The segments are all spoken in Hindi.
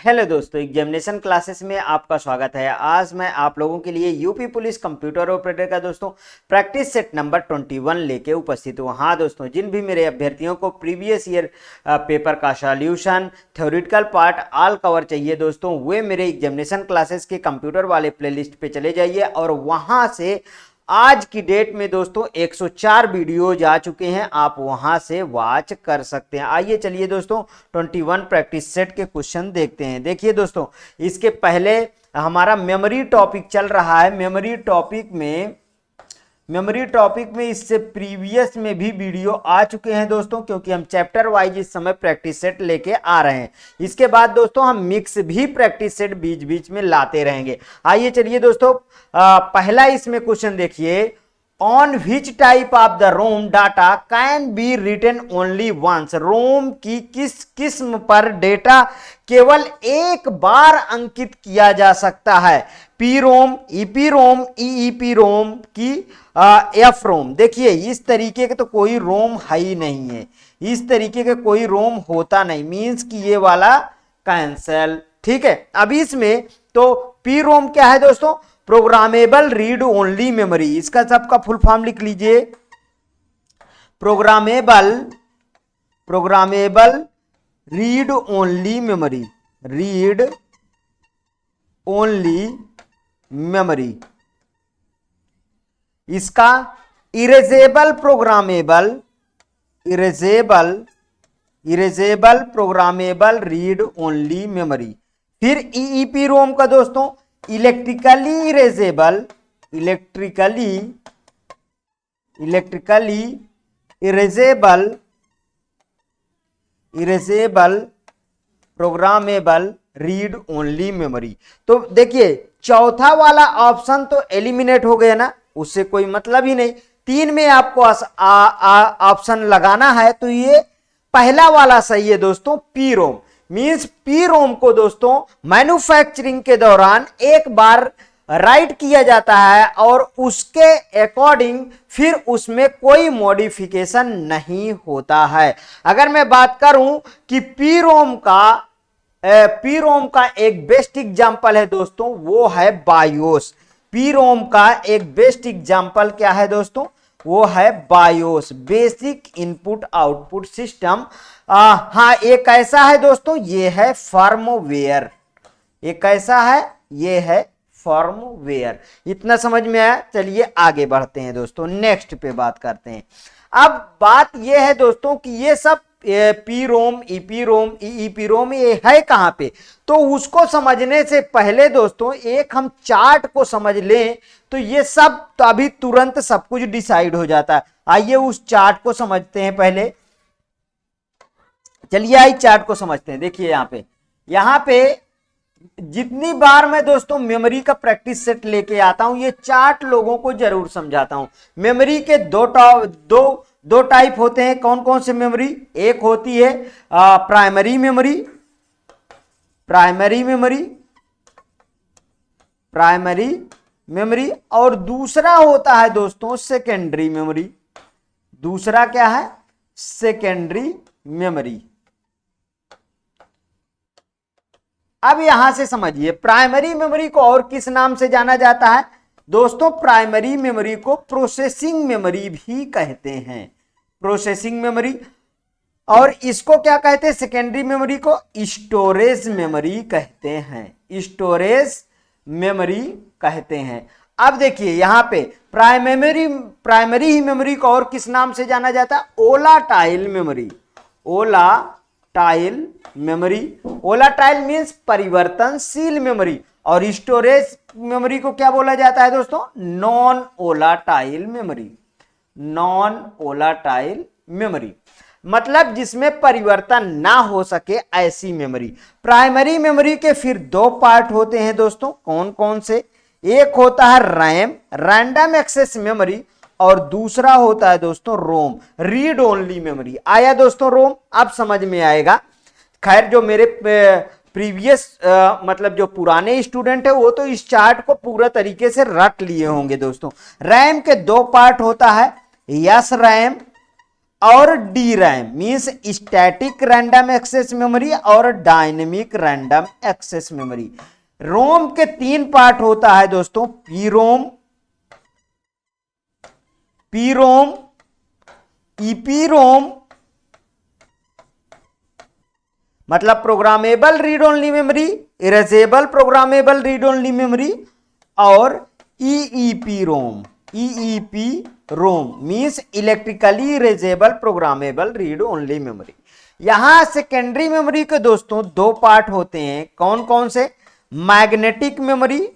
हेलो दोस्तों, एग्जामिनेशन क्लासेस में आपका स्वागत है। आज मैं आप लोगों के लिए यूपी पुलिस कंप्यूटर ऑपरेटर का दोस्तों प्रैक्टिस सेट नंबर 21 लेके उपस्थित हूँ। हाँ दोस्तों, जिन भी मेरे अभ्यर्थियों को प्रीवियस ईयर पेपर का solution theoretical part all cover चाहिए दोस्तों, वे मेरे एग्जामिनेशन क्लासेस के कंप्यूटर वाले प्लेलिस्ट पे चले जाइए और वहाँ से आज की डेट में दोस्तों 104 वीडियोज आ चुके हैं, आप वहां से वॉच कर सकते हैं। आइए चलिए दोस्तों 21 प्रैक्टिस सेट के क्वेश्चन देखते हैं। देखिए दोस्तों, इसके पहले हमारा मेमोरी टॉपिक चल रहा है। मेमोरी टॉपिक में इससे प्रीवियस में भी वीडियो आ चुके हैं दोस्तों, क्योंकि हम चैप्टर वाइज इस समय प्रैक्टिस सेट लेके आ रहे हैं। इसके बाद दोस्तों हम मिक्स भी प्रैक्टिस सेट बीच बीच में लाते रहेंगे। आइए चलिए दोस्तों, पहला इसमें क्वेश्चन देखिए, on which type of the ROM data can be written only once. ROM की किस किस्म पर डेटा केवल एक बार अंकित किया जा सकता है? पी रोम, ईपी रोम, ईईपी रोम की एफ रोम। देखिए इस तरीके के तो कोई रोम है ही नहीं है, इस तरीके के कोई रोम होता नहीं, मींस कि ये वाला कैंसल। ठीक है, अब इसमें तो पी रोम क्या है दोस्तों? Programmable read only memory. इसका सबका फुल फॉर्म लिख लीजिए, programmable read only memory, read only memory. इसका erasable programmable read only memory. फिर ईईपी रोम का दोस्तों electrically erasable programmable read only memory. तो देखिए चौथा वाला ऑप्शन तो एलिमिनेट हो गया ना, उससे कोई मतलब ही नहीं। तीन में आपको ऑप्शन लगाना है, तो ये पहला वाला सही है दोस्तों, P ROM. Means P ROM को दोस्तों मैन्युफैक्चरिंग के दौरान एक बार राइट किया जाता है और उसके अकॉर्डिंग फिर उसमें कोई मॉडिफिकेशन नहीं होता है। अगर मैं बात करूं कि पी रोम का एक बेस्ट एग्जांपल है दोस्तों, वो है बायोस। पी रोम का एक बेस्ट एग्जांपल क्या है दोस्तों? वो है BIOS, basic input output system. हाँ, एक ऐसा है दोस्तों, ये है फर्मवेयर। एक ऐसा है, ये है फर्मवेयर। इतना समझ में आया? चलिए आगे बढ़ते हैं दोस्तों, नेक्स्ट पे बात करते हैं। अब बात ये है दोस्तों कि ये सब पी रोम, ईपी रोम, ईईपी रोम ये है कहाँ पे? तो उसको समझने से पहले दोस्तों एक हम चार्ट को समझ लें तो ये सब तो अभी तुरंत सब कुछ डिसाइड हो जाता है। आइए उस चार्ट को समझते हैं पहले। चलिए आइए चार्ट को समझते हैं। देखिए यहाँ पे जितनी बार मैं दोस्तों मेमोरी का प्रैक्टिस सेट लेके आता हूं, ये चार्ट लोगों को जरूर समझाता हूं। मेमोरी के दो टाइप होते हैं। कौन कौन से मेमोरी? एक होती है प्राइमरी मेमोरी और दूसरा होता है दोस्तों सेकेंडरी मेमोरी। दूसरा क्या है? Secondary memory. अब यहां से समझिए, प्राइमरी मेमोरी को और किस नाम से जाना जाता है दोस्तों? प्राइमरी मेमोरी को प्रोसेसिंग मेमोरी भी कहते हैं, प्रोसेसिंग मेमोरी। और इसको क्या कहते हैं? सेकेंडरी मेमोरी को स्टोरेज मेमोरी कहते हैं, स्टोरेज मेमोरी कहते हैं। अब देखिए यहाँ पे प्राइमरी ही मेमोरी को और किस नाम से जाना जाता है? Volatile memory. वोलाटाइल मीन्स परिवर्तनशील मेमोरी। और स्टोरेज मेमोरी को क्या बोला जाता है दोस्तों? नॉन वोलाटाइल मेमोरी, मतलब जिसमें परिवर्तन ना हो सके ऐसी मेमोरी। प्राइमरी मेमोरी के फिर दो पार्ट होते हैं दोस्तों। कौन कौन से? एक होता है रैम, रैंडम एक्सेस मेमोरी, और दूसरा होता है दोस्तों रोम, रीड ओनली मेमोरी। आया दोस्तों रोम? अब समझ में आएगा। खैर जो मेरे प्रीवियस मतलब जो पुराने स्टूडेंट है वो तो इस चार्ट को पूरा तरीके से रट लिए होंगे दोस्तों। रैम के दो पार्ट होता है, यस रैम और D RAM means static random access memory और dynamic random access memory. ROM के 3 पार्ट होता है दोस्तों, पीरोम, पीरोम, ईपीरोम मतलब programmable read only memory, erasable programmable read only memory और EEPROM, EEPROM means electrically erasable programmable read only memory. यहां सेकेंडरी मेमोरी के दोस्तों 2 पार्ट होते हैं, कौन कौन से? मैग्नेटिक मेमोरी,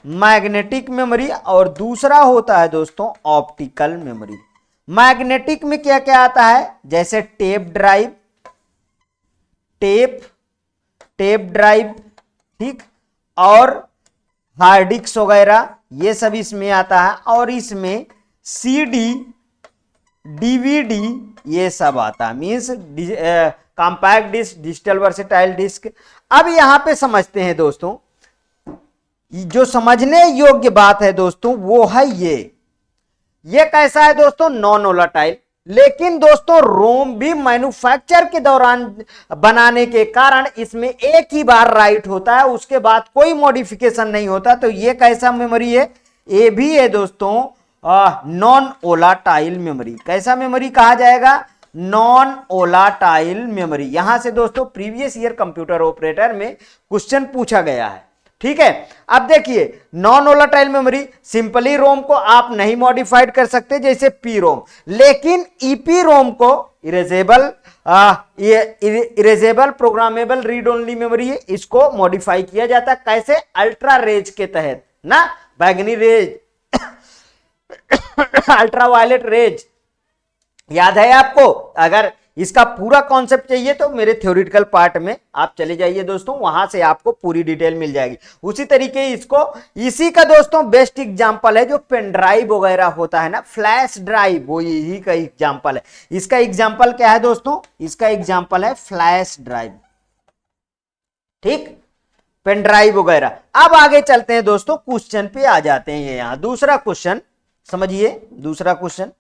मैग्नेटिक मेमोरी और दूसरा होता है दोस्तों ऑप्टिकल मेमोरी। मैग्नेटिक में क्या क्या आता है? जैसे टेप ड्राइव, टेप ड्राइव, ठीक, और हार्ड डिस्क वगैरह ये सब इसमें आता है, और इसमें सीडी, डीवीडी ये सब आता है, means compact disc, digital versatile disc. अब यहां पे समझते हैं दोस्तों, जो समझने योग्य बात है दोस्तों वो है ये कैसा है दोस्तों? Non volatile. लेकिन दोस्तों रोम भी मैन्युफैक्चर के दौरान बनाने के कारण इसमें एक ही बार राइट होता है, उसके बाद कोई मॉडिफिकेशन नहीं होता। तो ये कैसा मेमोरी है? ये भी है दोस्तों नॉन वोलेटाइल मेमोरी। कैसा मेमोरी कहा जाएगा? Non volatile memory. यहां से दोस्तों प्रीवियस ईयर कंप्यूटर ऑपरेटर में क्वेश्चन पूछा गया है, ठीक है। अब देखिए नॉन वोलेटाइल मेमोरी, सिंपली रोम को आप नहीं मॉडिफाइड कर सकते जैसे पी रोम, लेकिन ईपी रोम को erasable erasable programmable read only memory है, इसको मॉडिफाई किया जाता है। कैसे? अल्ट्रा रेज के तहत ना, बैगनी रेज अल्ट्रावायलेट रेज, याद है आपको? अगर इसका पूरा कॉन्सेप्ट चाहिए तो मेरे थ्योरेटिकल पार्ट में आप चले जाइए दोस्तों, वहां से आपको पूरी डिटेल मिल जाएगी। उसी तरीके इसको, इसी का दोस्तों बेस्ट एग्जांपल है जो पेन ड्राइव वगैरह होता है ना, फ्लैश ड्राइव, वो यही का एग्जांपल है। इसका एग्जांपल क्या है दोस्तों? इसका एग्जांपल है फ्लैश ड्राइव, ठीक, पेन ड्राइव वगैरह। अब आगे चलते हैं दोस्तों, क्वेश्चन पे आ जाते हैं। यहां दूसरा क्वेश्चन समझिए, दूसरा question,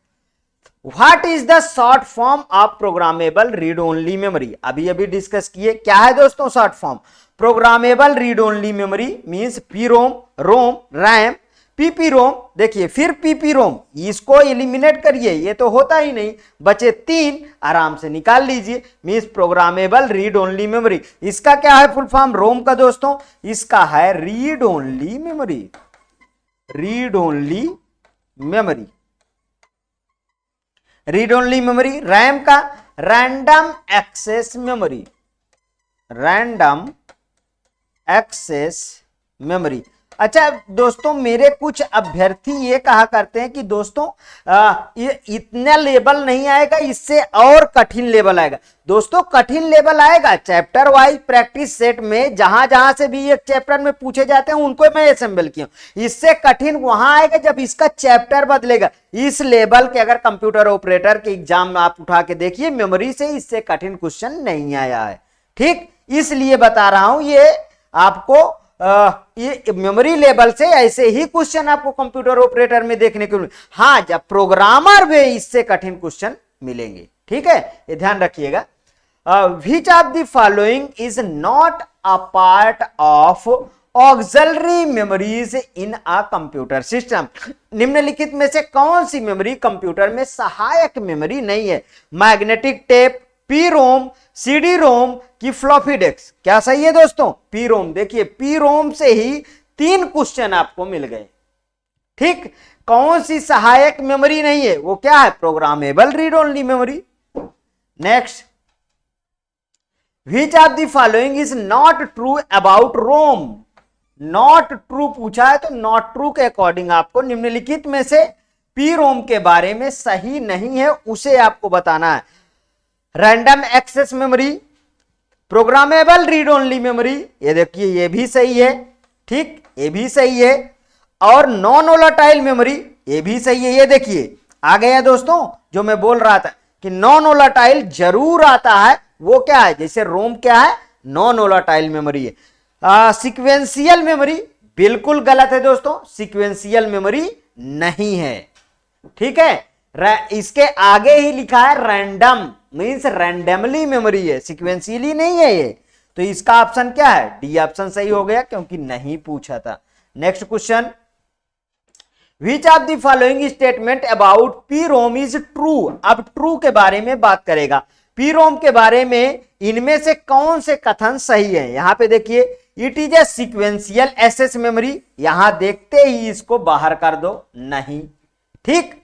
what is the short form of programmable read only memory? अभी अभी डिस्कस किए, क्या है दोस्तों short form? Programmable read only memory means PROM, ROM, RAM, PP ROM. देखिए फिर पीपी रोम, इसको एलिमिनेट करिए, ये तो होता ही नहीं, बचे 3, आराम से निकाल लीजिए, means programmable read only memory. इसका क्या है फुल फॉर्म रोम का दोस्तों? इसका है read only memory, read only memory, read only memory. RAM का random access memory, random access memory. अच्छा दोस्तों, मेरे कुछ अभ्यर्थी ये कहा करते हैं कि दोस्तों ये इतना लेवल नहीं आएगा, इससे और कठिन लेवल आएगा। दोस्तों कठिन लेवल आएगा चैप्टर वाइज प्रैक्टिस सेट में, जहां जहां से भी एक चैप्टर में पूछे जाते हैं उनको मैं असेंबल किया हूं। इससे कठिन वहां आएगा जब इसका चैप्टर बदलेगा। इस लेवल के अगर कंप्यूटर ऑपरेटर के एग्जाम में आप उठा के देखिए, मेमोरी से इससे कठिन क्वेश्चन नहीं आया है, ठीक, इसलिए बता रहा हूं। ये आपको ये मेमोरी लेवल से ऐसे ही क्वेश्चन आपको कंप्यूटर ऑपरेटर में देखने को मिले। हाँ, जब प्रोग्रामर में इससे कठिन क्वेश्चन मिलेंगे, ठीक है, ये ध्यान रखिएगा। Which of the following is not a part of auxiliary memories in a computer system? निम्नलिखित में से कौन सी मेमोरी कंप्यूटर में सहायक मेमोरी नहीं है? Magnetic tape, P ROM, CD ROM की फ्लॉपी डिस्क? क्या सही है दोस्तों? P ROM. देखिए पी रोम से ही 3 क्वेश्चन आपको मिल गए, ठीक। कौन सी सहायक मेमोरी नहीं है? वो क्या है? Programmable read only memory. Next, which of the following is not true about ROM? Not true पूछा है तो नॉट ट्रू के अकॉर्डिंग आपको निम्नलिखित में से पी रोम के बारे में सही नहीं है उसे आपको बताना है। Random access memory, programmable read only memory, ये देखिए ये भी सही है, ठीक, ये भी सही है। और नॉन वोलेटाइल मेमोरी, ये भी सही है। ये देखिए आ गया दोस्तों, जो मैं बोल रहा था कि नॉन वोलेटाइल जरूर आता है, वो क्या है? जैसे रोम क्या है? नॉन वोलेटाइल मेमोरी है। सीक्वेंशियल मेमोरी बिल्कुल गलत है दोस्तों, सीक्वेंशियल मेमोरी नहीं है, ठीक है। इसके आगे ही लिखा है रैंडम, मींस रैंडमली मेमोरी है, सिक्वेंशियली नहीं है ये। तो इसका ऑप्शन क्या है, डी ऑप्शन सही हो गया, क्योंकि नहीं पूछा था। Next question, which of the following statement about P ROM is true. अब ट्रू के बारे में बात करेगा, पी रोम के बारे में इनमें से कौन से कथन सही है। यहां पे देखिए, it is a sequential access memory, यहां देखते ही इसको बाहर कर दो, नहीं, ठीक।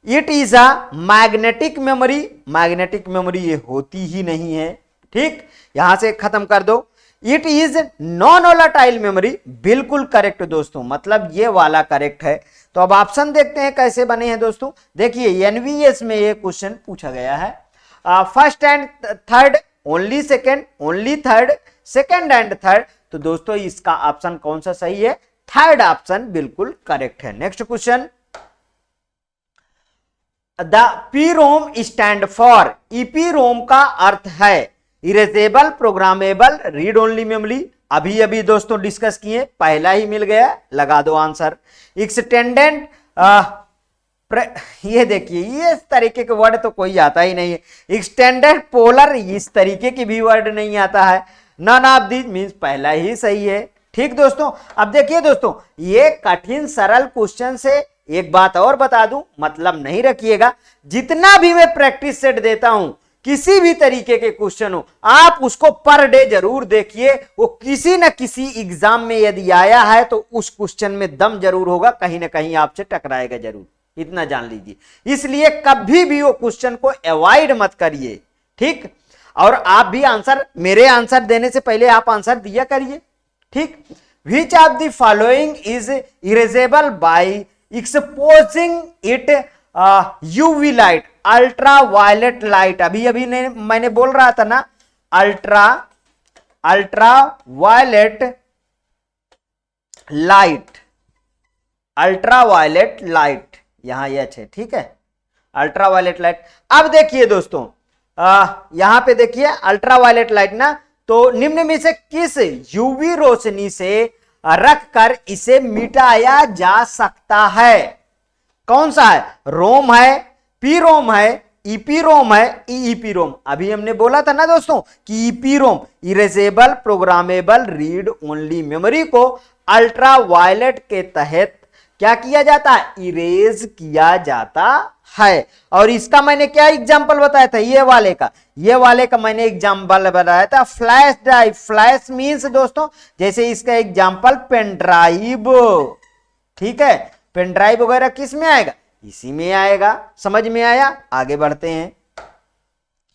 It is a magnetic memory, magnetic memory ये होती ही नहीं है, ठीक, यहां से खत्म कर दो। It is non volatile memory, बिल्कुल करेक्ट दोस्तों, मतलब ये वाला करेक्ट है। तो अब ऑप्शन देखते हैं कैसे बने हैं दोस्तों। देखिए एनवीएस में ये क्वेश्चन पूछा गया है, first and third, only second, only third, second and third. तो दोस्तों इसका ऑप्शन कौन सा सही है, थर्ड ऑप्शन बिल्कुल करेक्ट है। Next question, the PROM stand for, EPROM का अर्थ है erasable programmable read only memory, अभी अभी दोस्तों डिस्कस किए, पहला ही मिल गया, लगा दो आंसर। एक्सटेंडेड, ये देखिए ये इस तरीके के वर्ड तो कोई आता ही नहीं है। एक्सटेंडेड पोलर, इस तरीके की भी वर्ड नहीं आता है। नन ऑफ दिस मींस पहला ही सही है, ठीक दोस्तों। अब देखिए दोस्तों, ये कठिन सरल क्वेश्चन से एक बात और बता दूं, मतलब नहीं रखिएगा, जितना भी मैं प्रैक्टिस सेट देता हूं, किसी भी तरीके के क्वेश्चन हो, आप उसको पर डे जरूर देखिए, वो किसी न किसी एग्जाम में यदि आया है तो उस क्वेश्चन में दम जरूर होगा, कहीं ना कहीं आपसे टकराएगा जरूर, इतना जान लीजिए। इसलिए कभी भी वो क्वेश्चन को अवॉइड मत करिए, ठीक। और आप भी आंसर, मेरे आंसर देने से पहले आप आंसर दिया करिए, ठीक। Which of the following is erasable by exposing it UV light, ultra violet light, अभी अभी मैंने बोल रहा था ना, ultra violet light, ultra violet light, यहां ये है, ठीक है, अल्ट्रा वायलेट लाइट। अब देखिए दोस्तों, यहां पे देखिए अल्ट्रा वायलेट लाइट ना, तो निम्न में से किस यूवी रोशनी से रखकर इसे मिटाया जा सकता है, कौन सा है, रोम है, पी रोम है, ईपी रोम है, ईईपी रोम। अभी हमने बोला था ना दोस्तों कि EPROM erasable programmable read only memory को अल्ट्रा वायलेट के तहत क्या किया जाता है, इरेज किया जाता है। और इसका मैंने क्या एग्जांपल बताया था, ये वाले का मैंने एग्जांपल बताया था फ्लैश ड्राइव। फ्लैश मींस दोस्तों, जैसे इसका एग्जांपल पेन ड्राइव, ठीक है, पेन ड्राइव वगैरह किस में आएगा, इसी में आएगा, समझ में आया। आगे बढ़ते हैं,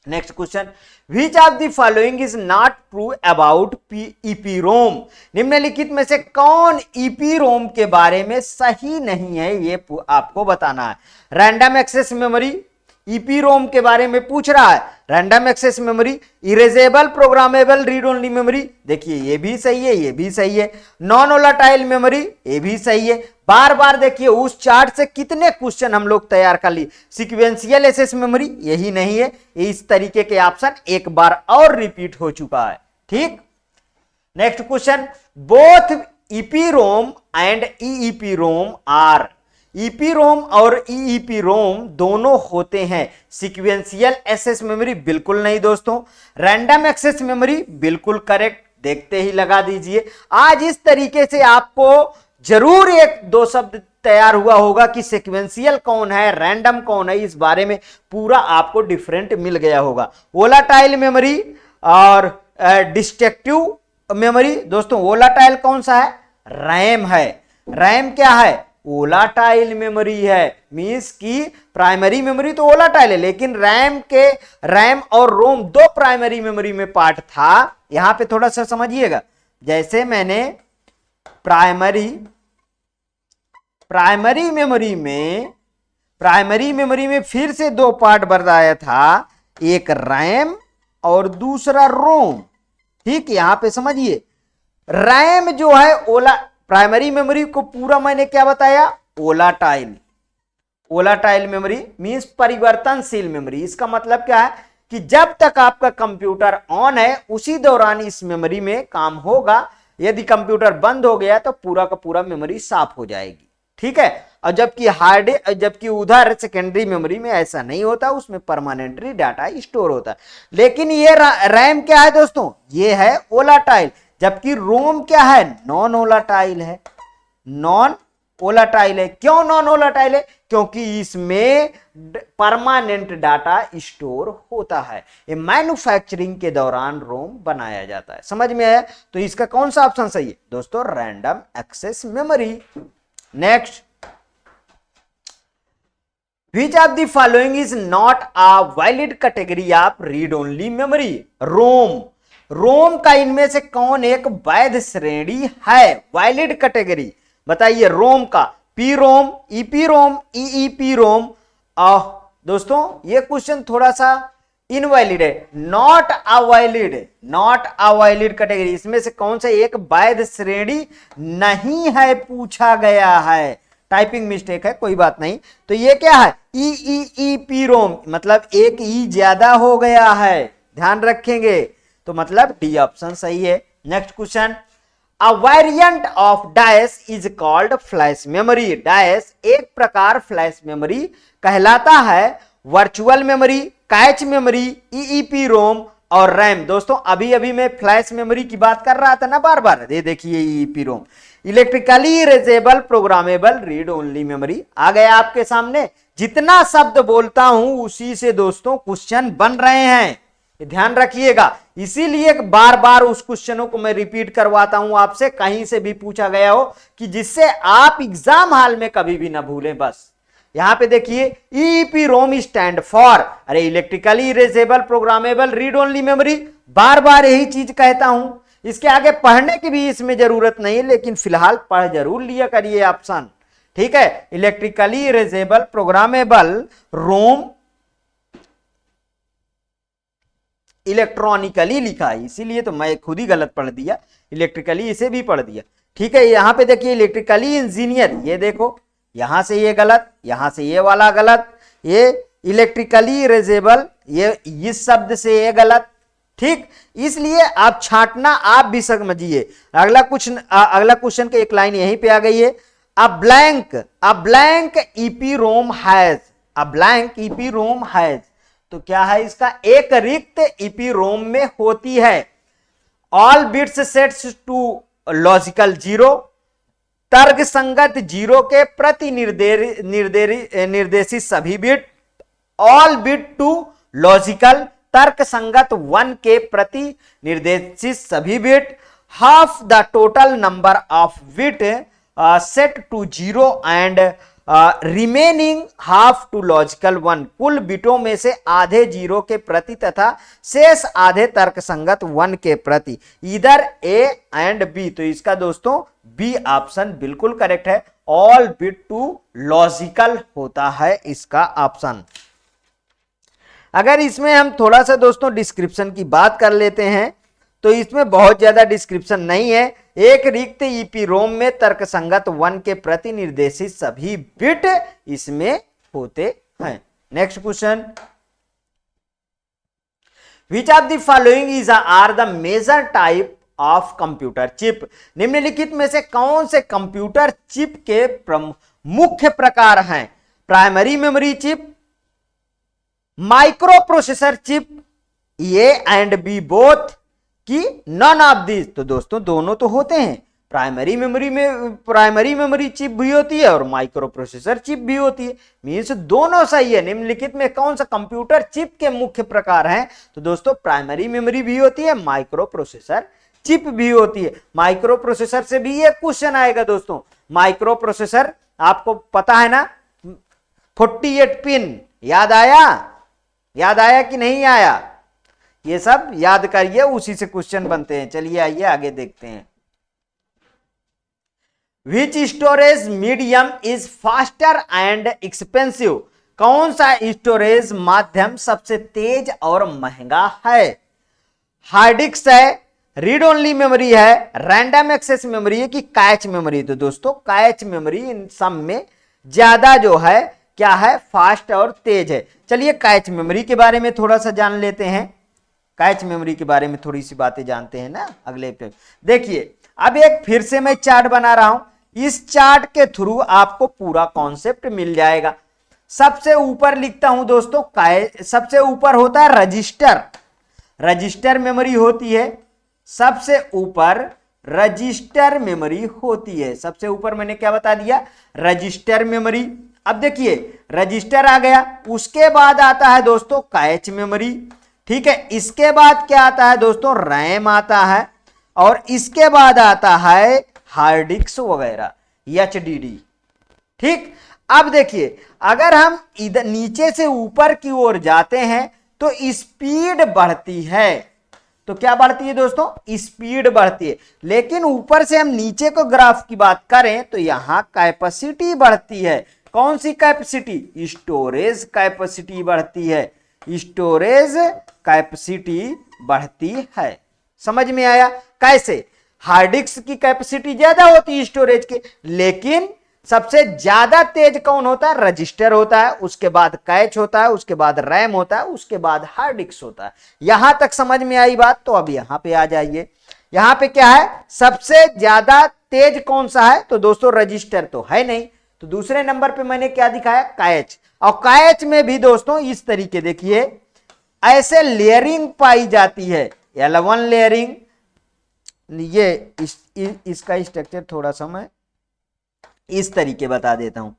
next question, which of the following is not true about EPROM, निम्नलिखित में से कौन ईपी रोम के बारे में सही नहीं है, ये आपको बताना है। Random access memory, EP ROM के बारे में पूछ रहा है, random access memory, erasable programmable read only memory, देखिए ये भी सही है, ये भी सही है। नॉन वोलेटाइल मेमोरी, ये भी सही है। बार बार देखिए उस चार्ट से कितने क्वेश्चन हम लोग तैयार कर लिए। सीक्वेंशियल एसेस मेमोरी, यही नहीं है, इस तरीके के ऑप्शन एक बार और रिपीट हो चुका है, ठीक। Next question, both EPROM and EEPROM are, EPROM और ईईपी रोम दोनों होते हैं सीक्वेंशियल एक्सेस मेमोरी, बिल्कुल नहीं दोस्तों। रैंडम एक्सेस मेमोरी बिल्कुल करेक्ट, देखते ही लगा दीजिए। आज इस तरीके से आपको जरूर एक दो शब्द तैयार हुआ होगा कि सीक्वेंशियल कौन है, रैंडम कौन है, इस बारे में पूरा आपको डिफरेंट मिल गया होगा। वोलाटाइल मेमोरी और डिस्ट्रक्टिव मेमोरी, दोस्तों वोलाटाइल कौन सा है, रैम है। रैम क्या है, वोलाटाइल मेमोरी है, मींस की प्राइमरी मेमोरी तो वोलाटाइल है, लेकिन रैम और रोम दो प्राइमरी मेमोरी में पार्ट था। यहां पे थोड़ा सा समझिएगा, जैसे मैंने प्राइमरी मेमोरी में फिर से दो पार्ट बताया था, एक रैम और दूसरा रोम, ठीक। यहां पे समझिए, रैम जो है प्राइमरी मेमोरी को पूरा मैंने क्या बताया, वोलाटाइल मेमोरी मींस परिवर्तनशील मेमोरी। इसका मतलब क्या है कि जब तक आपका कंप्यूटर ऑन है उसी दौरान इस मेमोरी में काम होगा, यदि कंप्यूटर बंद हो गया तो पूरा का पूरा मेमोरी साफ हो जाएगी, ठीक है। और जबकि उधर सेकेंडरी मेमोरी में ऐसा नहीं होता, उसमें परमानेंटली डाटा स्टोर होता है। लेकिन ये रैम क्या है दोस्तों, ये है वोलाटाइल, जबकि रोम क्या है, नॉन वोलाटाइल है। नॉन वोलाटाइल है, क्यों नॉन वोलाटाइल है, क्योंकि इसमें परमानेंट डाटा स्टोर होता है। ये मैन्युफैक्चरिंग के दौरान रोम बनाया जाता है। समझ में आया? तो इसका कौन सा ऑप्शन सही है दोस्तों, random access memory. Next, Which of the following is not a valid category of read only memory? रोम का इनमें से कौन एक वैध श्रेणी है, वैलिड कैटेगरी बताइए। रोम का पी रोम, ईपी रोम, ईईपी रोम। दोस्तों ये क्वेश्चन थोड़ा सा इनवैलिड है, नॉट अ वैलिड कैटेगरी। इसमें से कौन सा एक वैध श्रेणी नहीं है पूछा गया है, टाइपिंग मिस्टेक है, कोई बात नहीं। तो ये क्या है, ईईईपी रोम, मतलब एक ई ज्यादा हो गया है, ध्यान रखेंगे। तो मतलब डी ऑप्शन सही है। Next question, a variant of dash is called flash memory. Dash एक प्रकार फ्लैश मेमोरी कहलाता है, virtual memory, cache memory, EEPROM और रैम। दोस्तों अभी अभी मैं फ्लैश मेमोरी की बात कर रहा था ना बार बार, ये देखिए EEPROM. Electrically erasable programmable read only memory आ गया आपके सामने। जितना शब्द बोलता हूं उसी से दोस्तों क्वेश्चन बन रहे हैं, ये ध्यान रखिएगा। इसीलिए बार बार उस क्वेश्चनों को मैं रिपीट करवाता हूं आपसे, कहीं से भी पूछा गया हो, कि जिससे आप एग्जाम हॉल में कभी भी ना भूलें। बस यहां पे देखिए, ईईपी रोम स्टैंड फॉर, अरे electrically erasable programmable read only memory, बार बार यही चीज कहता हूं। इसके आगे पढ़ने की भी इसमें जरूरत नहीं है, लेकिन फिलहाल पढ़ जरूर लिया करिए ऑप्शन, ठीक है। इलेक्ट्रिकली इरेजेबल प्रोग्रामेबल रोम, इलेक्ट्रॉनिकली लिखा है, इसीलिए तो मैं खुद ही गलत पढ़ दिया, इलेक्ट्रिकली इसे भी पढ़ दिया, ठीक है। यहां पे देखिए इलेक्ट्रिकली इंजीनियर, ये देखो यहां से ये गलत, यहां से ये वाला गलत, ये इलेक्ट्रिकली इरेजेबल, ये इस शब्द से ये गलत, ठीक। इसलिए आप छांटना आप भी समझिए। अगला क्वेश्चन के एक लाइन यहीं पे आ गई है, a blank EP ROM has, a blank EP ROM has, तो क्या है इसका, एक रिक्त ईपी रोम में होती है। All bits sets to logical zero, तर्क संगत जीरो के प्रति निर्देशित सभी bit. All bit to logical, तर्क संगत 1 के प्रति निर्देशित सभी bit. Half the total number of bit set to zero and remaining half to logical 1, कुल बिटों में से आधे जीरो के प्रति तथा शेष आधे तर्क संगत 1 के प्रति, इधर ए एंड बी। तो इसका दोस्तों बी ऑप्शन बिल्कुल करेक्ट है, ऑल बिट टू लॉजिकल होता है इसका ऑप्शन। अगर इसमें हम थोड़ा सा दोस्तों डिस्क्रिप्शन की बात कर लेते हैं, तो इसमें बहुत ज्यादा डिस्क्रिप्शन नहीं है। एक रिक्त ईपी रोम में तर्कसंगत 1 के प्रति निर्देशित सभी बिट इसमें होते हैं। Next question, which of the following is are the major type of computer chip. निम्नलिखित में से कौन से कंप्यूटर चिप के मुख्य प्रकार हैं, primary memory chip, micro processor chip, A and B both, कि नन ऑफ दिस। तो दोस्तों दोनों तो होते हैं, प्राइमरी मेमोरी चिप भी होती है और माइक्रो प्रोसेसर चिप भी होती है, मींस दोनों सही है। निम्नलिखित में कौन सा कंप्यूटर चिप के मुख्य प्रकार हैं, तो दोस्तों प्राइमरी मेमोरी भी होती है, माइक्रो प्रोसेसर चिप भी होती है। माइक्रो प्रोसेसर से भी एक क्वेश्चन आएगा दोस्तों। माइक्रो प्रोसेसर आपको पता है ना, 48 पिन, याद आया कि नहीं आया, ये सब याद करिए, उसी से क्वेश्चन बनते हैं। चलिए आइए आगे देखते हैं। Which storage medium is faster and expensive. कौन सा स्टोरेज माध्यम सबसे तेज और महंगा है, हार्ड डिस्क है, रीड ओनली मेमोरी है, रैंडम एक्सेस मेमोरी है कि कैच मेमोरी। तो दोस्तों कैच मेमोरी इन सब में ज्यादा जो है क्या है, फास्ट और तेज है। चलिए कैच मेमोरी के बारे में थोड़ा सा जान लेते हैं, कैच मेमोरी के बारे में थोड़ी सी बातें जानते हैं ना अगले पे। देखिए अब एक फिर से मैं चार्ट बना रहा हूं, इस चार्ट के थ्रू आपको पूरा कॉन्सेप्ट मिल जाएगा। सबसे ऊपर लिखता हूं दोस्तों, सबसे ऊपर होता है रजिस्टर, रजिस्टर मेमोरी होती है, सबसे ऊपर रजिस्टर मेमोरी होती है। सबसे ऊपर मैंने क्या बता दिया, रजिस्टर मेमोरी। अब देखिए रजिस्टर आ गया, उसके बाद आता है दोस्तों कैच मेमोरी, ठीक है। इसके बाद क्या आता है दोस्तों, रैम आता है, और इसके बाद आता है हार्ड डिस्क वगैरह, HDD, ठीक। अब देखिए अगर हम इधर नीचे से ऊपर की ओर जाते हैं तो स्पीड बढ़ती है। तो क्या बढ़ती है दोस्तों, स्पीड बढ़ती है। लेकिन ऊपर से हम नीचे को ग्राफ की बात करें तो यहां कैपेसिटी बढ़ती है। कौन सी कैपेसिटी, स्टोरेज कैपेसिटी बढ़ती है, स्टोरेज कैपेसिटी बढ़ती है। समझ में आया कैसे, हार्ड डिस्क की कैपेसिटी ज्यादा होती है स्टोरेज के, लेकिन सबसे ज्यादा तेज कौन होता है, रजिस्टर होता है, उसके बाद कैच होता है, उसके बाद रैम होता है, उसके बाद हार्ड डिस्क होता है। यहां तक समझ में आई बात। तो अब यहां पे आ जाइए, यहां पे क्या है, सबसे ज्यादा तेज कौन सा है, तो दोस्तों रजिस्टर तो है नहीं, तो दूसरे नंबर पे मैंने क्या दिखाया, कैच। और कैच में भी दोस्तों इस तरीके देखिए ऐसे लेयरिंग पाई जाती है, L1 लेयरिंग, ये इसका स्ट्रक्चर थोड़ा सा मैं इस तरीके बता देता हूं,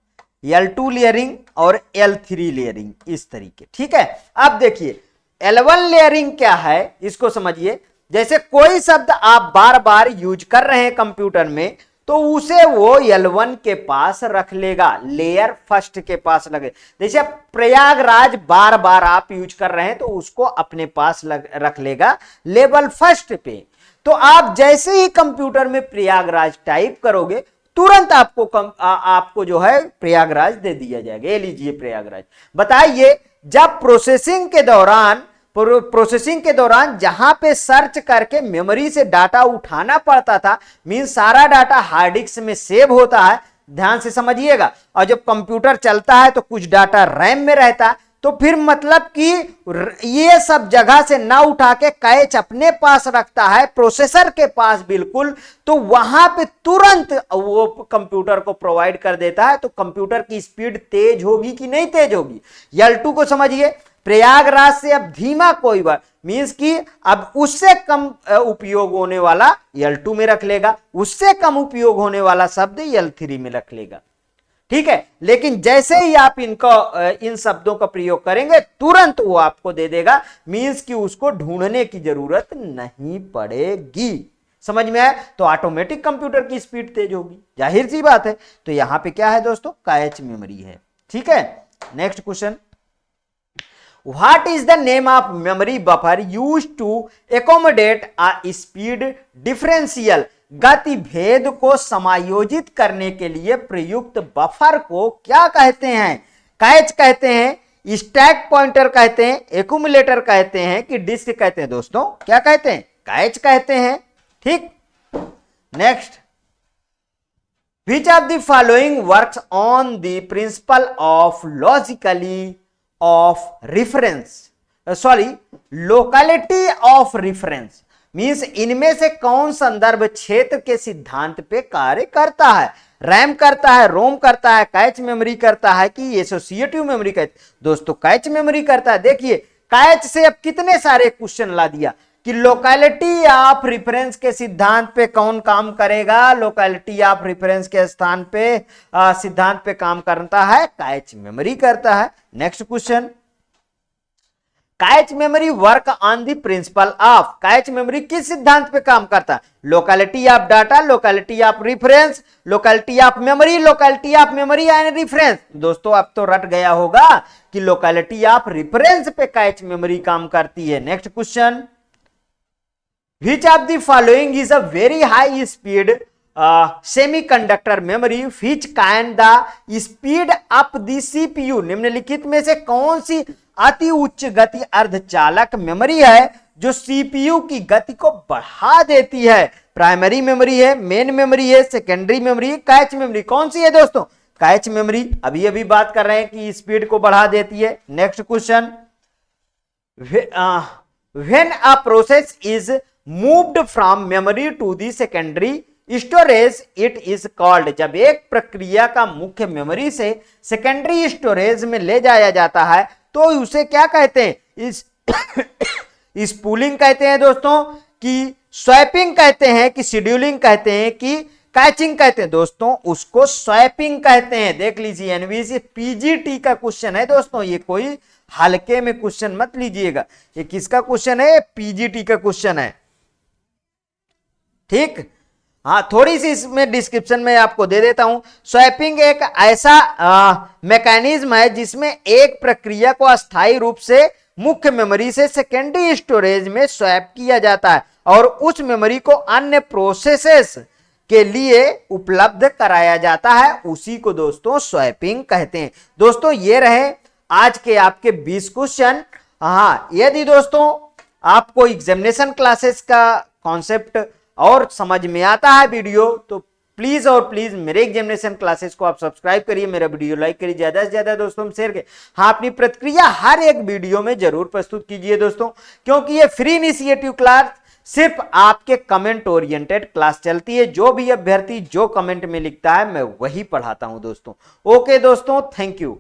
L2 लेयरिंग और L3 लेयरिंग, इस तरीके, ठीक है। अब देखिए L1 लेयरिंग क्या है, इसको समझिए। जैसे कोई शब्द आप बार बार यूज कर रहे हैं कंप्यूटर में, तो उसे वो L1 के पास रख लेगा, लेयर फर्स्ट के पास लगे। जैसे प्रयागराज बार बार आप यूज कर रहे हैं तो उसको अपने पास रख लेगा लेवल फर्स्ट पे। तो आप जैसे ही कंप्यूटर में प्रयागराज टाइप करोगे तुरंत आपको जो है प्रयागराज दे दिया जाएगा, ये लीजिए प्रयागराज। बताइए जब प्रोसेसिंग के दौरान जहां पे सर्च करके मेमोरी से डाटा उठाना पड़ता था, मीन सारा डाटा हार्ड डिस्क में सेव होता है, ध्यान से समझिएगा। और जब कंप्यूटर चलता है तो कुछ डाटा रैम में रहता है, तो फिर मतलब कि ये सब जगह से ना उठा के कैच अपने पास रखता है, प्रोसेसर के पास बिल्कुल, तो वहां पे तुरंत वो कंप्यूटर को प्रोवाइड कर देता है। तो कंप्यूटर की स्पीड तेज होगी कि नहीं तेज होगी। L2 को समझिए, प्रयागराज से अब धीमा कोई बात मींस कि अब उससे कम उपयोग होने वाला L2 में रख लेगा, उससे कम उपयोग होने वाला शब्द L3 में रख लेगा, ठीक है। लेकिन जैसे ही आप इन शब्दों का प्रयोग करेंगे तुरंत वो आपको दे देगा, मींस कि उसको ढूंढने की जरूरत नहीं पड़ेगी। समझ में आया, तो ऑटोमेटिक कंप्यूटर की स्पीड तेज होगी, जाहिर सी बात है। तो यहां पे क्या है दोस्तों, कैच मेमोरी है, ठीक है। Next question, what is the name of memory buffer use to accommodate a speed differential, गति भेद को समायोजित करने के लिए प्रयुक्त बफर को क्या कहते हैं, कैच कहते हैं, स्टैक पॉइंटर कहते हैं, एक्यूमुलेटर कहते हैं कि डिस्क कहते हैं दोस्तों, क्या कहते हैं, कैच कहते हैं, ठीक। Next, which of the following works on the principle of logically of reference, locality of reference, means इनमें से कौन संदर्भ क्षेत्र के सिद्धांत पे कार्य करता है, रैम करता है, रोम करता है, कैच मेमोरी करता है कि एसोसिएटिव मेमोरी कहते, दोस्तों कैच मेमोरी करता है। देखिए कैच से अब कितने सारे क्वेश्चन ला दिया कि लोकेलिटी ऑफ रेफरेंस के सिद्धांत पे कौन काम करेगा, लोकेलिटी ऑफ रेफरेंस के स्थान पे सिद्धांत पे काम करता है, कैच मेमोरी करता है। Next question, cache memory work on the principle of, cache memory किस सिद्धांत पे काम करता है, locality of data, locality of reference, locality of memory, locality of memory and reference. दोस्तों अब तो रट गया होगा कि लोकेलिटी ऑफ रेफरेंस पे कैच मेमोरी काम करती है। Next question, which of the following is a very high speed semiconductor memory which can the speed up the CPU, निम्नलिखित में से कौन सी अति उच्च गति अर्धचालक मेमोरी है जो सीपीयू की गति को बढ़ा देती है, प्राइमरी मेमोरी है, मेन मेमोरी है, सेकेंडरी मेमोरी है, कैच मेमोरी, कौन सी है दोस्तों, कैच मेमोरी। अभी अभी बात कर रहे हैं कि स्पीड को बढ़ा देती है। Next question, when a process is moved from memory to the secondary storage it is called. जब एक प्रक्रिया का मुख्य मेमोरी से सेकेंडरी स्टोरेज में ले जाया जाता है तो उसे क्या कहते हैं? इस स्पूलिंग कहते हैं दोस्तों, कि स्वैपिंग कहते हैं, कि शेड्यूलिंग कहते हैं, कि कैचिंग कहते हैं। दोस्तों उसको स्वैपिंग कहते हैं। देख लीजिए एनवीसी पीजीटी का क्वेश्चन है दोस्तों, ये कोई हल्के में क्वेश्चन मत लीजिएगा। ये किसका क्वेश्चन है? पीजीटी का क्वेश्चन है। ठीक, हाँ थोड़ी सी इसमें डिस्क्रिप्शन में आपको दे देता हूं। स्वैपिंग एक ऐसा मैकेनिज्म है जिसमें एक प्रक्रिया को अस्थायी रूप से मुख्य मेमोरी से सेकेंडरी स्टोरेज में स्वैप किया जाता है और उस मेमोरी को अन्य प्रोसेसेस के लिए उपलब्ध कराया जाता है, उसी को दोस्तों स्वैपिंग कहते हैं। दोस्तों ये रहे आज के आपके 20 क्वेश्चन। हाँ, यदि दोस्तों आपको एग्जामिनेशन क्लासेस का कॉन्सेप्ट और समझ में आता है वीडियो, तो प्लीज और प्लीज मेरे एग्जामिनेशन क्लासेस को आप सब्सक्राइब करिए, मेरा वीडियो लाइक करिए, ज्यादा से ज्यादा दोस्तों में शेयर करिए। हाँ, अपनी प्रतिक्रिया हर एक वीडियो में जरूर प्रस्तुत कीजिए दोस्तों, क्योंकि ये फ्री इनिशिएटिव क्लास सिर्फ आपके कमेंट ओरिएंटेड क्लास चलती है। जो भी अभ्यर्थी जो कमेंट में लिखता है मैं वही पढ़ाता हूं दोस्तों। ओके दोस्तों, थैंक यू।